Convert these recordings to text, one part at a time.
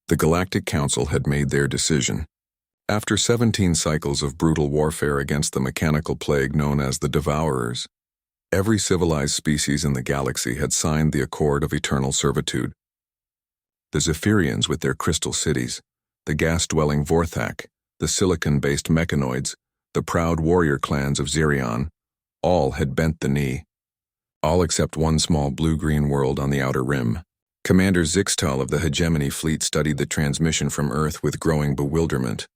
The Galactic Council had made their decision. After 17 cycles of brutal warfare against the mechanical plague known as the Devourers, every civilized species in the galaxy had signed the Accord of Eternal Servitude. The Zephyrians with their crystal cities, the gas-dwelling Vorthak, the silicon-based mechanoids, the proud warrior clans of Zerion, all had bent the knee. All except one small blue-green world on the outer rim. Commander Zixtal of the Hegemony Fleet studied the transmission from Earth with growing bewilderment.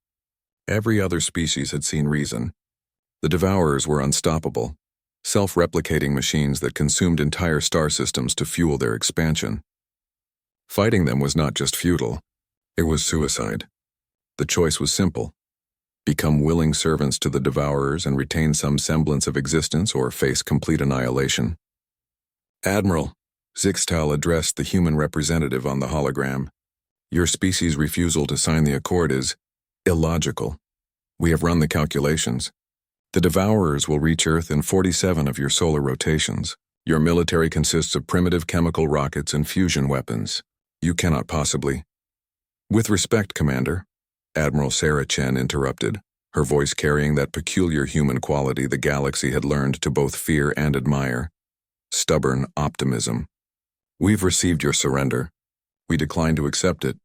Every other species had seen reason. The Devourers were unstoppable, self-replicating machines that consumed entire star systems to fuel their expansion. Fighting them was not just futile, it was suicide. The choice was simple: become willing servants to the Devourers and retain some semblance of existence, or face complete annihilation. "Admiral," Zixtal addressed the human representative on the hologram, "your species' refusal to sign the accord is illogical. We have run the calculations. The Devourers will reach Earth in 47 of your solar rotations. Your military consists of primitive chemical rockets and fusion weapons. You cannot possibly—" "With respect, Commander," Admiral Sarah Chen interrupted, her voice carrying that peculiar human quality the galaxy had learned to both fear and admire: stubborn optimism. "We've received your surrender. We decline to accept it."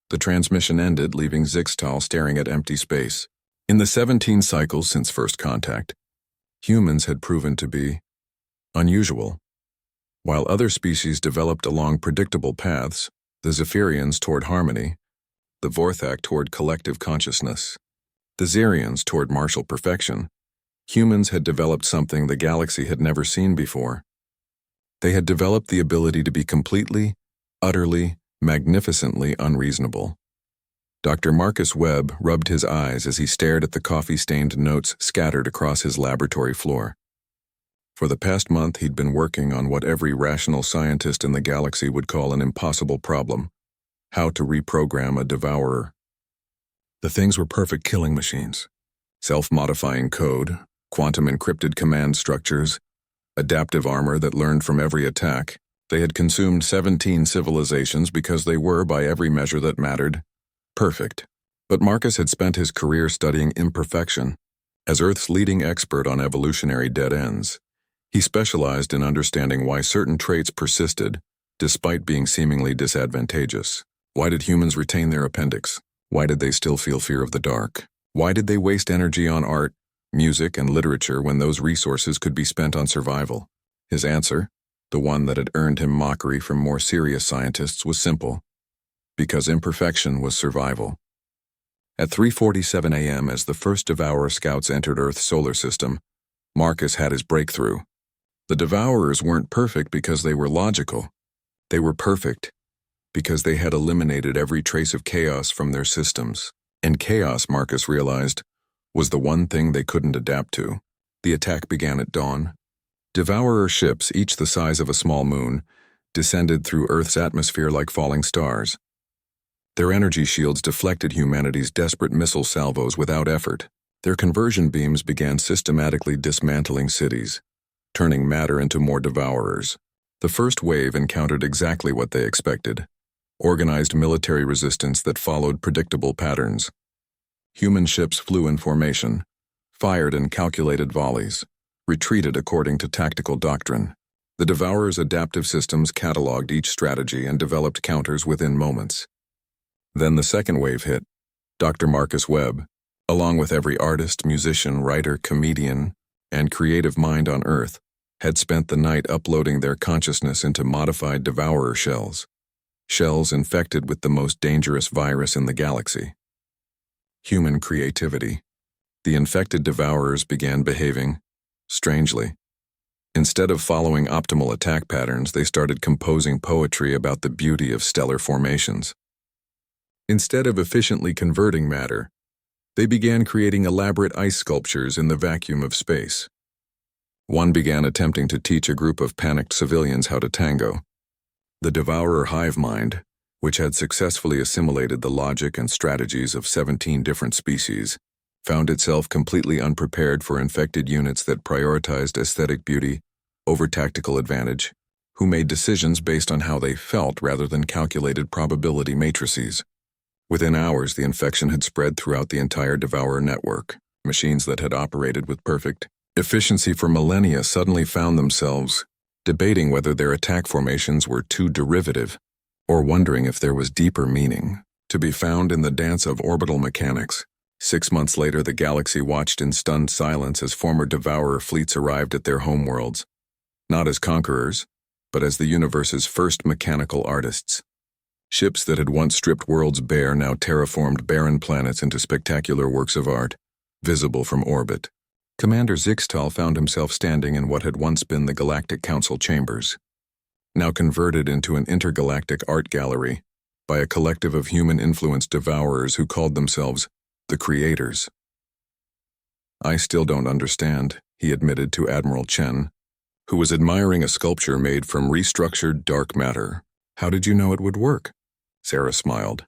The transmission ended, leaving Zixtal staring at empty space. In the 17 cycles since first contact, humans had proven to be unusual. While other species developed along predictable paths, the Zephyrians toward harmony, the Vorthak toward collective consciousness, the Zerions toward martial perfection, humans had developed something the galaxy had never seen before. They had developed the ability to be completely, utterly, magnificently unreasonable. Dr. Marcus Webb rubbed his eyes as he stared at the coffee-stained notes scattered across his laboratory floor. For the past month, he'd been working on what every rational scientist in the galaxy would call an impossible problem: how to reprogram a devourer. The things were perfect killing machines. Self-modifying code, quantum-encrypted command structures, adaptive armor that learned from every attack. They had consumed 17 civilizations because they were, by every measure that mattered, perfect. But Marcus had spent his career studying imperfection. As Earth's leading expert on evolutionary dead ends, he specialized in understanding why certain traits persisted, despite being seemingly disadvantageous. Why did humans retain their appendix? Why did they still feel fear of the dark? Why did they waste energy on art, music, and literature when those resources could be spent on survival? His answer, the one that had earned him mockery from more serious scientists, was simple: because imperfection was survival. At 3:47 a.m., as the first Devourer scouts entered Earth's solar system, Marcus had his breakthrough. The Devourers weren't perfect because they were logical. They were perfect because they had eliminated every trace of chaos from their systems. And chaos, Marcus realized, was the one thing they couldn't adapt to. The attack began at dawn. Devourer ships, each the size of a small moon, descended through Earth's atmosphere like falling stars. Their energy shields deflected humanity's desperate missile salvos without effort. Their conversion beams began systematically dismantling cities, turning matter into more Devourers. The first wave encountered exactly what they expected: organized military resistance that followed predictable patterns. Human ships flew in formation, fired in calculated volleys, retreated according to tactical doctrine. The Devourers' adaptive systems cataloged each strategy and developed counters within moments. Then the second wave hit. Dr. Marcus Webb, along with every artist, musician, writer, comedian, and creative mind on Earth, had spent the night uploading their consciousness into modified Devourer shells. Shells infected with the most dangerous virus in the galaxy: human creativity. The infected Devourers began behaving strangely. Instead of following optimal attack patterns, they started composing poetry about the beauty of stellar formations. Instead of efficiently converting matter, they began creating elaborate ice sculptures in the vacuum of space. One began attempting to teach a group of panicked civilians how to tango. The Devourer hive mind, which had successfully assimilated the logic and strategies of 17 different species, found itself completely unprepared for infected units that prioritized aesthetic beauty over tactical advantage, who made decisions based on how they felt rather than calculated probability matrices. Within hours, the infection had spread throughout the entire Devourer network. Machines that had operated with perfect efficiency for millennia suddenly found themselves debating whether their attack formations were too derivative or wondering if there was deeper meaning to be found in the dance of orbital mechanics. 6 months later, the galaxy watched in stunned silence as former Devourer fleets arrived at their homeworlds, not as conquerors, but as the universe's first mechanical artists. Ships that had once stripped worlds bare now terraformed barren planets into spectacular works of art, visible from orbit. Commander Zixtal found himself standing in what had once been the Galactic Council chambers, now converted into an intergalactic art gallery by a collective of human-influenced devourers who called themselves the Creators. "I still don't understand," he admitted to Admiral Chen, who was admiring a sculpture made from restructured dark matter. "How did you know it would work?" Sarah smiled,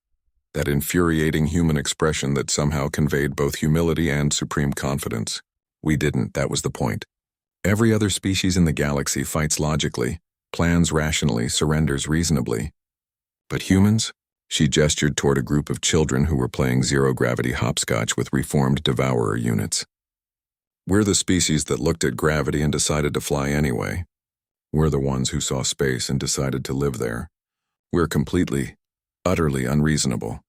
that infuriating human expression that somehow conveyed both humility and supreme confidence. "We didn't, that was the point. Every other species in the galaxy fights logically, plans rationally, surrenders reasonably. But humans?" She gestured toward a group of children who were playing zero-gravity hopscotch with reformed Devourer units. "We're the species that looked at gravity and decided to fly anyway. We're the ones who saw space and decided to live there. We're completely, utterly unreasonable."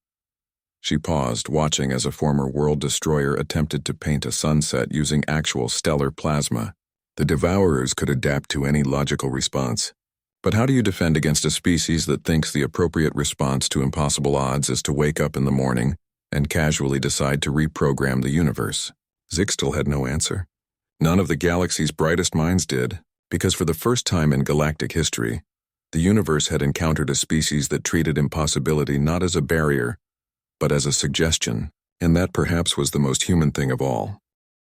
She paused, watching as a former world destroyer attempted to paint a sunset using actual stellar plasma. The Devourers could adapt to any logical response. But how do you defend against a species that thinks the appropriate response to impossible odds is to wake up in the morning and casually decide to reprogram the universe? Zixtal had no answer. None of the galaxy's brightest minds did, because for the first time in galactic history, the universe had encountered a species that treated impossibility not as a barrier, but as a suggestion, and that perhaps was the most human thing of all.